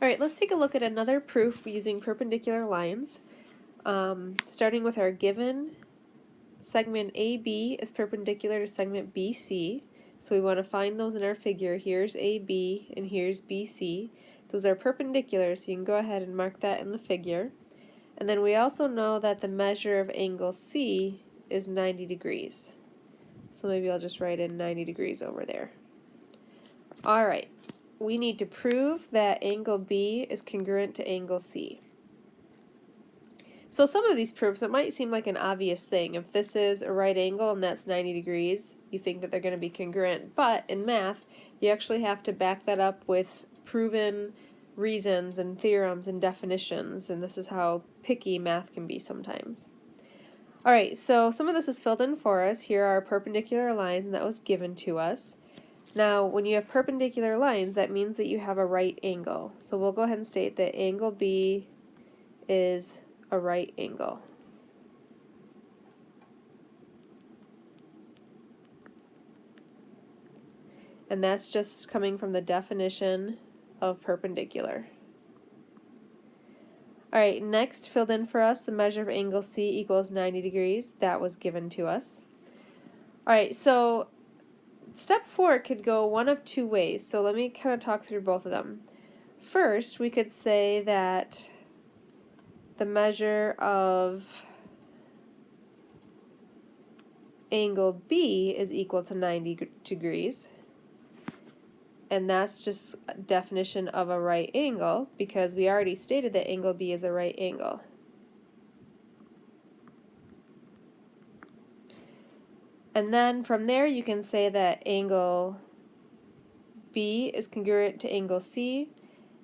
Alright, let's take a look at another proof using perpendicular lines. Starting with our given segment AB is perpendicular to segment BC. So we want to find those in our figure. Here's AB and here's BC. Those are perpendicular, so you can go ahead and mark that in the figure. And then we also know that the measure of angle C is 90 degrees. So maybe I'll just write in 90 degrees over there. Alright, we need to prove that angle B is congruent to angle C. So some of these proofs, it might seem like an obvious thing. If this is a right angle and that's 90 degrees, you think that they're going to be congruent. But in math, you actually have to back that up with proven reasons and theorems and definitions, and this is how picky math can be sometimes. Alright, so some of this is filled in for us. Here are perpendicular lines, and that was given to us. Now, when you have perpendicular lines, that means that you have a right angle. So we'll go ahead and state that angle B is a right angle. And that's just coming from the definition of perpendicular. Alright, next filled in for us, the measure of angle C equals 90 degrees. That was given to us. Alright, so step 4 could go one of two ways, so let me kind of talk through both of them. First, we could say that the measure of angle B is equal to 90 degrees. And that's just a definition of a right angle, because we already stated that angle B is a right angle. And then from there you can say that angle B is congruent to angle C,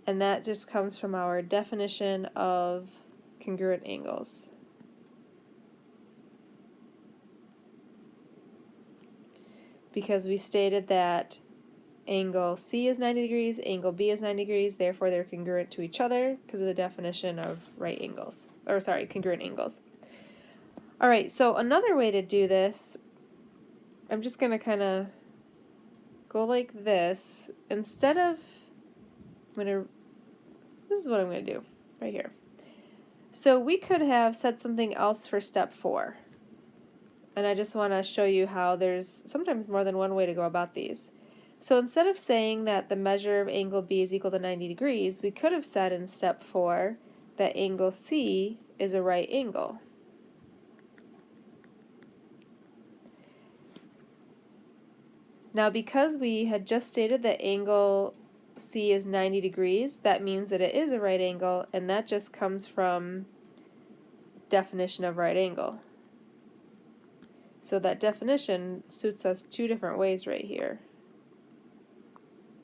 and that just comes from our definition of congruent angles. Because we stated that angle C is 90 degrees, angle B is 90 degrees, therefore they're congruent to each other because of the definition of right angles, or sorry, congruent angles. Alright, so another way to do this, I'm just going to kind of go like this. Instead of, this is what I'm going to do right here. So we could have said something else for step 4. And I just want to show you how there's sometimes more than one way to go about these. So instead of saying that the measure of angle B is equal to 90 degrees, we could have said in step 4 that angle C is a right angle. Now because we had just stated that angle C is 90 degrees, that means that it is a right angle, and that just comes from definition of right angle. So that definition suits us two different ways right here.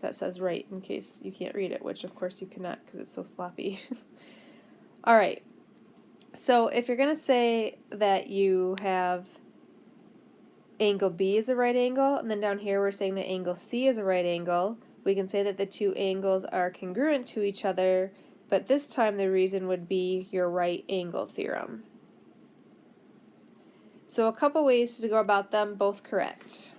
That says right in case you can't read it, which of course you cannot because it's so sloppy. Alright, so if you're going to say that you have angle B is a right angle, and then down here we're saying that angle C is a right angle, we can say that the two angles are congruent to each other, but this time the reason would be your right angle theorem. So a couple ways to go about them, both correct.